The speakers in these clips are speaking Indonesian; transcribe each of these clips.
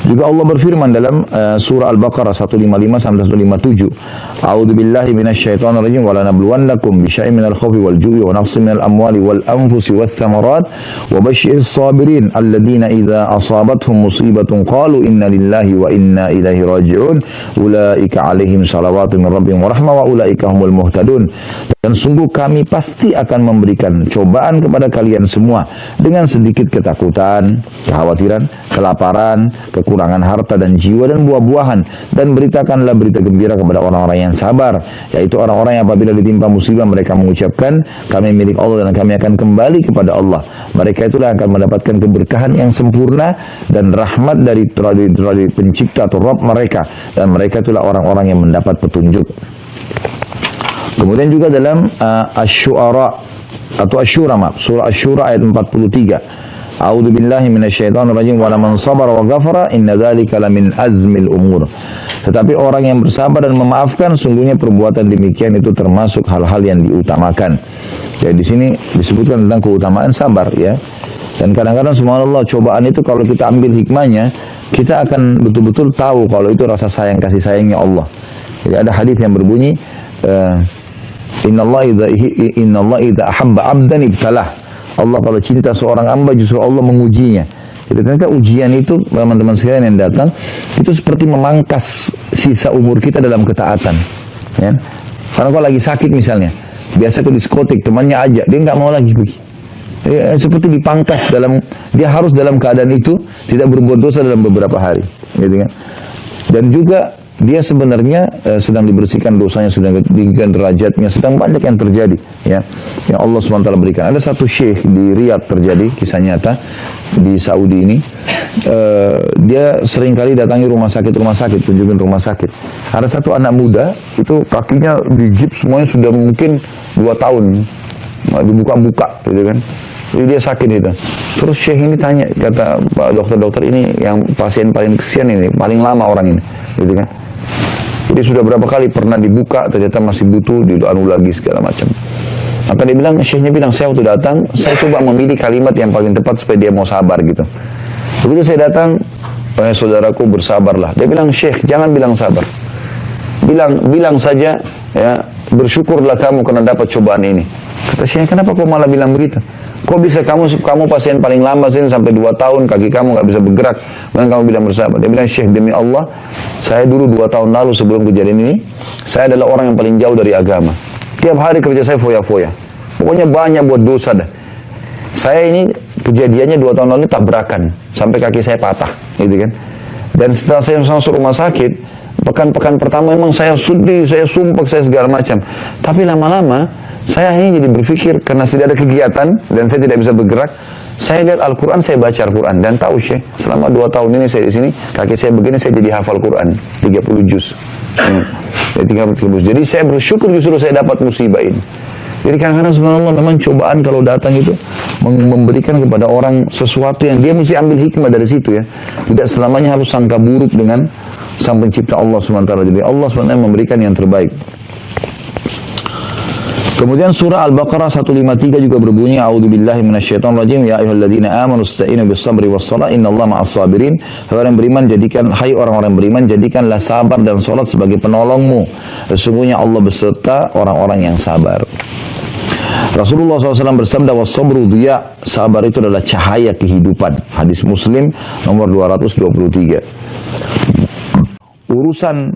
Juga Allah berfirman dalam surah Al-Baqarah 155 sampai 157. A'udzu billahi minasyaitonir rajim wa lanabluwannakum bisyai'in minal khawfi wal ju'i wa naqsin minal amwali wal anfusi wath thamarat wa basyiris sabirin alladziina idza asabathum musibatun qalu inna lillahi wa inna ilaihi raji'un ulaika 'alaihim shalawatun min rabbihim wa rahmah wa ulaika humul muhtadun. Dan sungguh kami pasti akan memberikan cobaan kepada kalian semua dengan sedikit ketakutan, kekhawatiran, kelaparan, kekurangan harta dan jiwa dan buah-buahan, dan beritakanlah berita gembira kepada orang-orang yang sabar, yaitu orang-orang yang apabila ditimpa musibah mereka mengucapkan kami milik Allah dan kami akan kembali kepada Allah. Mereka itulah yang akan mendapatkan keberkahan yang sempurna dan rahmat dari pencipta atau Rabb mereka, dan mereka itulah orang-orang yang mendapat petunjuk. Kemudian juga dalam Asy-Syu'ara atau Asy-Syura, surah Asy-Syura ayat 43. A'udzu billahi minasyaitonir rajim wa laman sabara wa ghafara inna dzalika lamin azmil umur. Tetapi orang yang bersabar dan memaafkan sungguhnya perbuatan demikian itu termasuk hal-hal yang diutamakan. Jadi di sini disebutkan tentang keutamaan sabar ya. Dan kadang-kadang subhanallah cobaan itu kalau kita ambil hikmahnya, kita akan betul-betul tahu kalau itu rasa sayang kasih sayangnya Allah. Jadi ada hadis yang berbunyi Inna Allah idza ahabba 'abdan ibtalah. Allah kalau cinta seorang hamba justru Allah mengujinya. Jadi ternyata ujian itu teman-teman sekalian yang datang itu seperti memangkas sisa umur kita dalam ketaatan. Ya. Karena kalau lagi sakit misalnya, biasa ke diskotik temannya ajak, dia nggak mau lagi pergi. Seperti dipangkas dia harus dalam keadaan itu tidak berbuat dosa dalam beberapa hari. Gitu kan? Dan juga dia sebenarnya sedang dibersihkan dosanya, sedang ditinggikan derajatnya, sedang banyak yang terjadi ya, yang Allah SWT berikan. Ada satu syekh di Riyadh terjadi kisah nyata di Saudi ini, dia seringkali datangi rumah sakit, kunjungin rumah sakit. Ada satu anak muda itu kakinya digip semuanya sudah mungkin 2 tahun dibuka-buka gitu kan. Jadi dia sakit itu. Terus syekh ini tanya, kata Pak dokter ini yang pasien paling kesian ini, paling lama orang ini, gitu kan. Jadi sudah berapa kali pernah dibuka, ternyata masih butuh, dianu lagi segala macam. Maka dia bilang, syekhnya bilang, saya waktu datang, saya coba memilih kalimat yang paling tepat supaya dia mau sabar gitu. Begitu saya datang, saudaraku bersabarlah. Dia bilang, syekh jangan bilang sabar. Bilang saja, ya bersyukurlah kamu karena dapat cobaan ini. Kata syekh, kenapa kau malah bilang begitu? Kok bisa kamu pasien paling lama sini sampai 2 tahun kaki kamu nggak bisa bergerak, dan kamu bilang bersabar? Dia bilang, syekh demi Allah, saya dulu 2 tahun lalu sebelum kejadian ini, saya adalah orang yang paling jauh dari agama. Tiap hari kerja saya foya-foya, pokoknya banyak buat dosa dah. Saya ini kejadiannya 2 tahun lalu tabrakan sampai kaki saya patah, gitu kan? Dan setelah saya masuk rumah sakit, pekan-pekan pertama memang saya sedih, saya sumpah, saya segala macam. Tapi lama-lama saya hanya jadi berpikir karena tidak ada kegiatan dan saya tidak bisa bergerak. Saya lihat Al-Quran, saya baca Al-Quran dan tahu syekh, selama 2 tahun ini saya di sini, kaki saya begini, saya jadi hafal Quran 30 juz. Jadi saya bersyukur justru saya dapat musibah ini. Jadi kadang-kadang subhanallah memang cobaan kalau datang itu memberikan kepada orang sesuatu yang dia mesti ambil hikmah dari situ ya. Tidak selamanya harus sangka buruk dengan sang pencipta Allah SWT. Jadi Allah SWT memberikan yang terbaik. Kemudian surah Al-Baqarah 153 juga berbunyi, A'udzubillahi minasyaitonir rajim, ya ayyuhalladzina amanu ista'inu bis-sabri was-shalah innallaha ma'as-sabirin. Hai orang-orang beriman, jadikanlah sabar dan salat sebagai penolongmu. Sesungguhnya Allah beserta orang-orang yang sabar. Rasulullah SAW bersabda, was-sabru diya, sabar itu adalah cahaya kehidupan. Hadis Muslim nomor 223. Urusan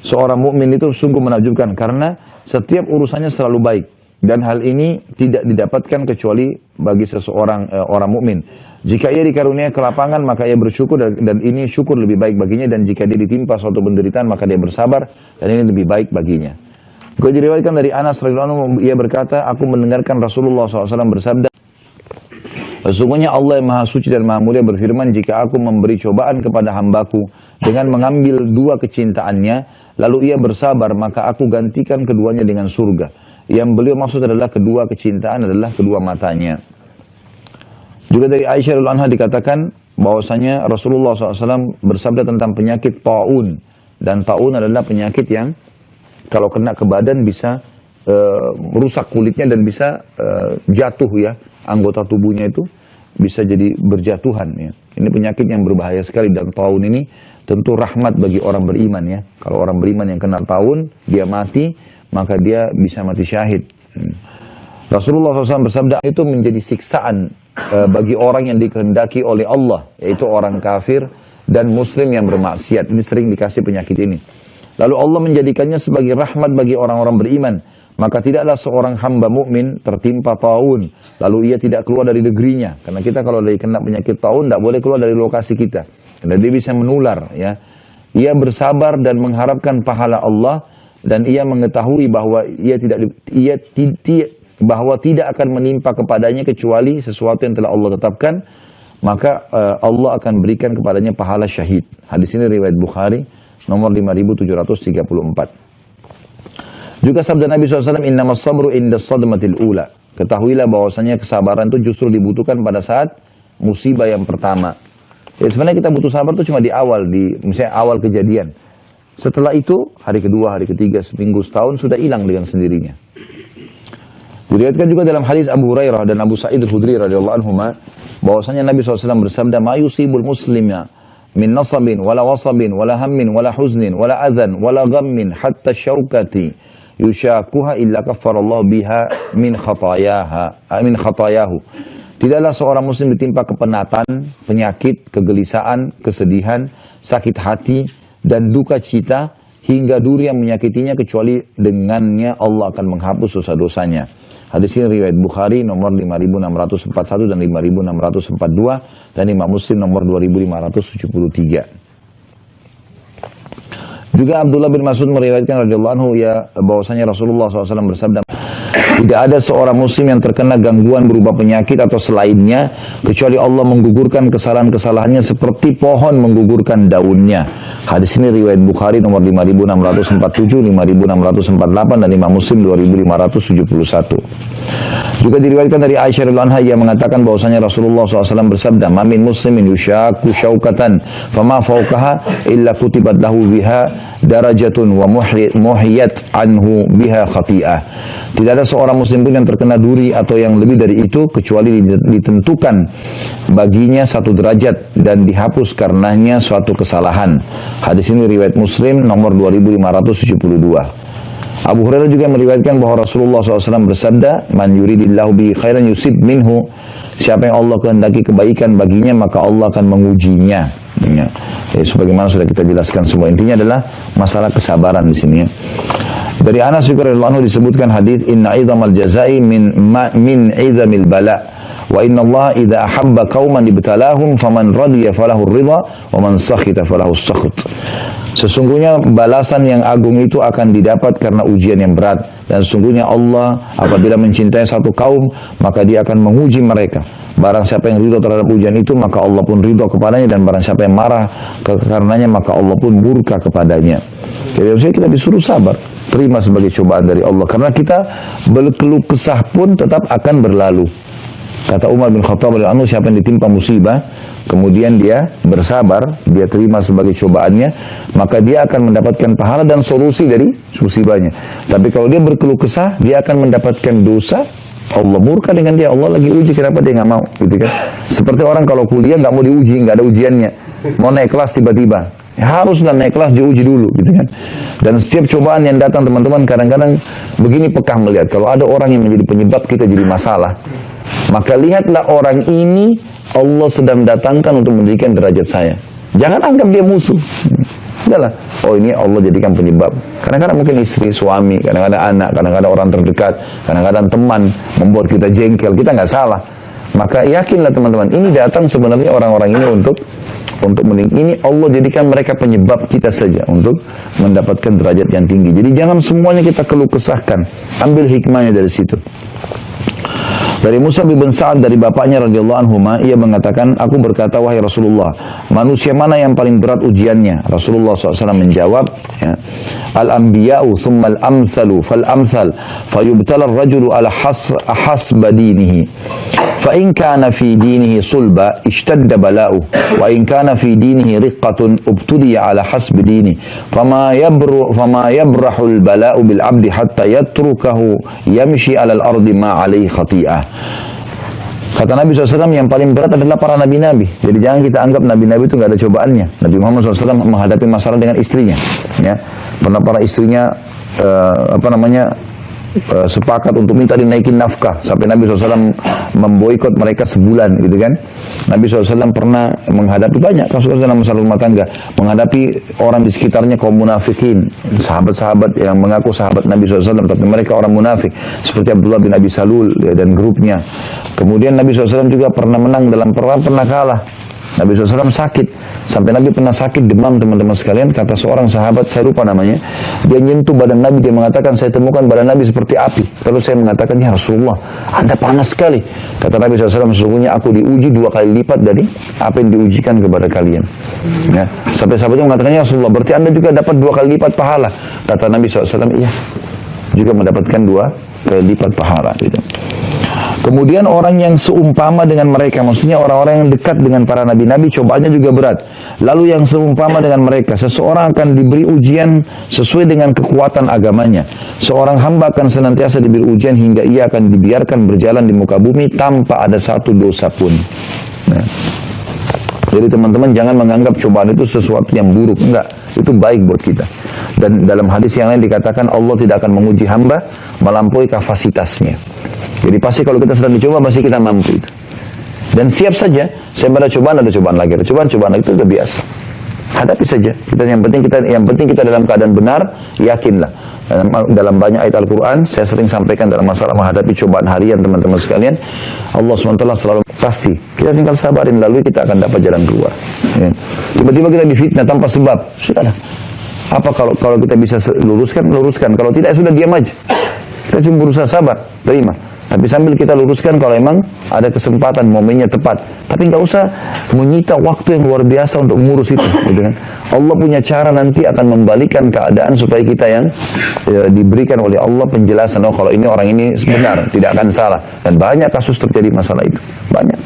seorang mukmin itu sungguh menakjubkan karena setiap urusannya selalu baik, dan hal ini tidak didapatkan kecuali bagi seseorang orang mukmin. Jika ia dikaruniai kelapangan maka ia bersyukur, dan ini syukur lebih baik baginya, dan jika dia ditimpa suatu penderitaan maka dia bersabar, dan ini lebih baik baginya. Juga diriwayatkan dari Anas radhiyallahu anhu, ia berkata, aku mendengarkan Rasulullah SAW bersabda, sesungguhnya Allah yang Maha Suci dan Maha Mulia berfirman, jika aku memberi cobaan kepada hambaku dengan mengambil 2 kecintaannya, lalu ia bersabar, maka aku gantikan keduanya dengan surga. Yang beliau maksud adalah kedua kecintaan adalah kedua matanya. Juga dari Aisyah radhiyallahu anha dikatakan bahwasanya Rasulullah SAW bersabda tentang penyakit ta'un. Dan ta'un adalah penyakit yang kalau kena ke badan bisa rusak kulitnya dan bisa jatuh ya, anggota tubuhnya itu bisa jadi berjatuhan ya. Ini penyakit yang berbahaya sekali, dan taun ini tentu rahmat bagi orang beriman ya. Kalau orang beriman yang kena taun, dia mati, maka dia bisa mati syahid. Rasulullah SAW bersabda, itu menjadi siksaan bagi orang yang dikehendaki oleh Allah, yaitu orang kafir dan muslim yang bermaksiat. Ini sering dikasih penyakit ini. Lalu Allah menjadikannya sebagai rahmat bagi orang-orang beriman. Maka tidaklah seorang hamba mukmin tertimpa taun, lalu ia tidak keluar dari negerinya. Karena kita kalau dari kena penyakit taun, tidak boleh keluar dari lokasi kita. Karena dia bisa menular. Ya. Ia bersabar dan mengharapkan pahala Allah, dan ia mengetahui bahwa bahwa tidak akan menimpa kepadanya kecuali sesuatu yang telah Allah tetapkan. Maka Allah akan berikan kepadanya pahala syahid. Hadis ini riwayat Bukhari nomor 5734. Juga sabda Nabi SAW, innamas sabru indas sadmatil ula. Ketahuilah bahwasanya kesabaran itu justru dibutuhkan pada saat musibah yang pertama. Ya, sebenarnya kita butuh sabar itu cuma di awal, misalnya awal kejadian. Setelah itu, hari kedua, hari ketiga, seminggu, setahun, sudah hilang dengan sendirinya. Diriwayatkan juga dalam hadis Abu Hurairah dan Abu Sa'id al-Khudri radhiyallahu anhuma, bahwasanya Nabi SAW bersabda, ma yusibul muslimnya min nasabin, wala wasabin, wala hammin, wala huznin, wala adhan, wala ghammin, hatta syaukati yushakuha illa kaffarallahu biha min khatayahu. Tidaklah seorang muslim ditimpa kepenatan, penyakit, kegelisahan, kesedihan, sakit hati, dan duka cita, hingga duri yang menyakitinya, kecuali dengannya Allah akan menghapus dosa-dosanya. Hadis ini riwayat Bukhari nomor 5641 dan 5642, dan Imam Muslim nomor 2573. Juga Abdullah bin Mas'ud meriwayatkan radhiyallahu anhu bahwasanya Rasulullah SAW bersabda, tidak ada seorang muslim yang terkena gangguan berupa penyakit atau selainnya, kecuali Allah menggugurkan kesalahan-kesalahannya seperti pohon menggugurkan daunnya. Hadis ini riwayat Bukhari nomor 5647, 5648, dan Imam Muslim 2571. Juga diriwayatkan dari Aisyah radhiyallahu anha yang mengatakan bahwasanya Rasulullah SAW bersabda, "Mamin muslimin yushaku syaukatan, fama fauqaha illa kutibat lahu biha darajatun wa muhiyat anhu biha khati'ah." Tidak ada seorang muslim pun yang terkena duri atau yang lebih dari itu, kecuali ditentukan baginya satu derajat dan dihapus karenanya suatu kesalahan. Hadis ini riwayat Muslim nomor 2572. Abu Hurairah juga meriwayatkan bahwa Rasulullah SAW bersabda, man yuridillahu bihi khairan yusib minhu. Siapa yang Allah kehendaki kebaikan baginya, maka Allah akan mengujinya. Ya. Sebagaimana sudah kita jelaskan semua, intinya adalah masalah kesabaran di sini. Ya. Dari Anas juga radhiyallahu anhu disebutkan hadis, inna idzamal jazai min idzamil bala. Wa inna Allah idza ahabba qauman ibtalahum faman radiya falahu ridha wa man sakhita falahu sakht. Sesungguhnya balasan yang agung itu akan didapat karena ujian yang berat, dan sesungguhnya Allah apabila mencintai satu kaum maka dia akan menguji mereka. Barang siapa yang ridho terhadap ujian itu maka Allah pun ridho kepadanya, dan barang siapa yang marah karenanya maka Allah pun murka kepadanya. Jadi kita disuruh sabar, terima sebagai cobaan dari Allah, karena kita berkeluh kesah pun tetap akan berlalu. Kata Umar bin Khattab radhiyallahu anhu, siapa yang ditimpa musibah kemudian dia bersabar, dia terima sebagai cobaannya, maka dia akan mendapatkan pahala dan solusi dari musibahnya. Tapi kalau dia berkeluh kesah, dia akan mendapatkan dosa, Allah murka dengan dia, Allah lagi uji, kenapa dia nggak mau, gitu kan? Seperti orang kalau kuliah nggak mau diuji, nggak ada ujiannya, mau naik kelas tiba-tiba, haruslah naik kelas diuji dulu, gitu kan? Dan setiap cobaan yang datang teman-teman, kadang-kadang begini pekah melihat, kalau ada orang yang menjadi penyebab kita jadi masalah, maka lihatlah orang ini Allah sedang datangkan untuk menjadikan derajat saya. Jangan anggap dia musuh. Udahlah, oh ini Allah jadikan penyebab. Kadang-kadang mungkin istri, suami, kadang-kadang anak, kadang-kadang orang terdekat, kadang-kadang teman membuat kita jengkel, kita nggak salah. Maka yakinlah teman-teman, ini datang sebenarnya orang-orang ini untuk ini Allah jadikan mereka penyebab kita saja untuk mendapatkan derajat yang tinggi. Jadi jangan semuanya kita keluh kesahkan, ambil hikmahnya dari situ. Dari Musa bin Sa'ad dari bapaknya radhiyallahu anhu, ia mengatakan, aku berkata, wahai Rasulullah, manusia mana yang paling berat ujiannya? Rasulullah SAW menjawab, ya, al-anbiya'u thumma al-amthalu fal-amthal fayubtala ar-rajulu ala hasba dinihi fa in kana fi dinihi sulba ishtadda bala'u wa in kana fi dinihi riqqatun ubtuliya ala hasbi dini fama yabrahu al-bala'u bil 'abdi hatta yatrukahu yamshi ala al-ardi ma 'alaihi khati'ah. Kata Nabi SAW, yang paling berat adalah para nabi-nabi. Jadi jangan kita anggap nabi-nabi itu nggak ada cobaannya. Nabi Muhammad SAW menghadapi masalah dengan istrinya. Ya, pernah para istrinya sepakat untuk minta dinaikin nafkah sampai Nabi SAW memboikot mereka sebulan, gitu kan. Nabi SAW pernah menghadapi banyak kasus dalam masalah rumah tangga, menghadapi orang di sekitarnya kaum munafikin, sahabat-sahabat yang mengaku sahabat Nabi SAW tapi mereka orang munafik seperti Abdullah bin Abi Salul, ya, dan grupnya. Kemudian Nabi SAW juga pernah menang dalam perang, pernah kalah. Nabi SAW sakit, sampai Nabi pernah sakit demam, teman-teman sekalian. Kata seorang sahabat, saya lupa namanya, dia nyentuh badan Nabi, dia mengatakan, saya temukan badan Nabi seperti api. Lalu saya mengatakan, ya Rasulullah, Anda panas sekali. Kata Nabi SAW, sesungguhnya aku diuji 2 kali lipat dari apa yang diujikan kepada kalian. Ya. Sampai sahabatnya mengatakan, ya Rasulullah, berarti Anda juga dapat 2 kali lipat pahala. Kata Nabi SAW, iya, juga mendapatkan 2 kali lipat pahala, gitu. Kemudian orang yang seumpama dengan mereka, maksudnya orang-orang yang dekat dengan para nabi-nabi, cobaannya juga berat. Lalu yang seumpama dengan mereka, seseorang akan diberi ujian sesuai dengan kekuatan agamanya. Seorang hamba akan senantiasa diberi ujian hingga ia akan dibiarkan berjalan di muka bumi tanpa ada satu dosa pun. Nah. Jadi teman-teman jangan menganggap cobaan itu sesuatu yang buruk. Enggak, itu baik buat kita. Dan dalam hadis yang lain dikatakan Allah tidak akan menguji hamba melampaui kapasitasnya. Jadi pasti kalau kita sedang dicoba, pasti kita mampu itu. Dan siap saja, saya ada cobaan lagi, ada cobaan lagi, itu sudah biasa. Hadapi saja. Yang penting kita dalam keadaan benar, yakinlah. Dalam banyak ayat Al-Quran, saya sering sampaikan dalam masalah menghadapi cobaan harian teman-teman sekalian, Allah SWT selalu pasti. Kita tinggal sabarin, lalu kita akan dapat jalan keluar. Ya. Tiba-tiba kita difitnah tanpa sebab, sudah. Apa kalau kita bisa luruskan. Kalau tidak, ya sudah diam aja. Kita cuma berusaha sabar, terima. Tapi sambil kita luruskan kalau memang ada kesempatan, momennya tepat. Tapi nggak usah menyita waktu yang luar biasa untuk mengurus itu. Gitu kan? Allah punya cara, nanti akan membalikan keadaan supaya kita yang diberikan oleh Allah penjelasan. Oh, kalau ini orang ini benar, tidak akan salah. Dan banyak kasus terjadi masalah itu. Banyak.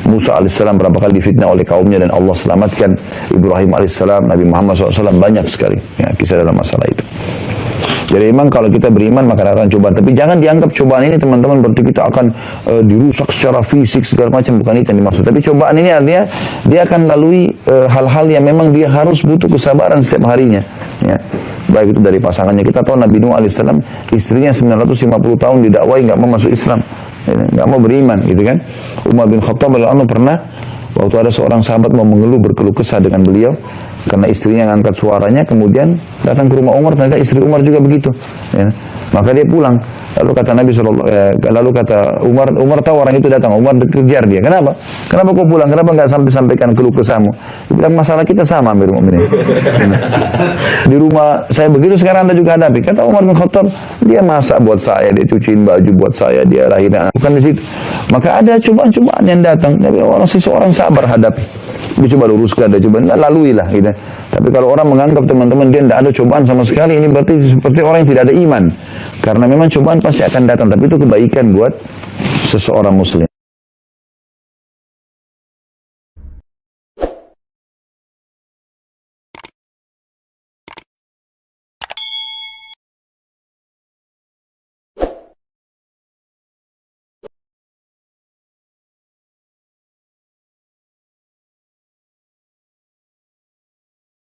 Musa alaihissalam berapa kali difitnah oleh kaumnya dan Allah selamatkan. Ibrahim alaihissalam, Nabi Muhammad SAW, banyak sekali ya, kisah dalam masalah itu. Jadi memang kalau kita beriman maka akan cobaan. Tapi jangan dianggap cobaan ini teman-teman berarti kita akan dirusak secara fisik segala macam. Bukan itu yang dimaksud. Tapi cobaan ini artinya dia akan lalui hal-hal yang memang dia harus butuh kesabaran setiap harinya. Ya. Baik itu dari pasangannya. Kita tahu Nabi Nuh alaihissalam, istrinya 950 tahun didakwai nggak mau masuk Islam, nggak mau beriman, gitu kan. Umar bin Khattab radhiyallahu anhu pernah waktu ada seorang sahabat mau berkeluh kesah dengan beliau karena istrinya ngangkat suaranya, kemudian datang ke rumah Umar, ternyata istri Umar juga begitu. Ya. Maka dia pulang. Lalu kata Nabi lalu kata Umar tahu orang itu datang, Umar kejar dia. Kenapa? Kenapa kau pulang? Kenapa nggak sampaikan keluh kesahmu? Dia bilang masalah kita sama, Amirul Mukminin. Di rumah saya begitu, sekarang Anda juga hadapi. Kata Umar bin Khattab, dia masak buat saya, dia cuciin baju buat saya, dia lahiran. Bukan di situ. Maka ada cobaan-cobaan yang datang, tapi seseorang sabar hadapi. Dia coba luruskan, dia coba lalui lah, gitu. Tapi kalau orang menganggap teman-teman dia tidak ada cobaan sama sekali, ini berarti seperti orang yang tidak ada iman. Karena memang cobaan pasti akan datang, tapi itu kebaikan buat seseorang muslim.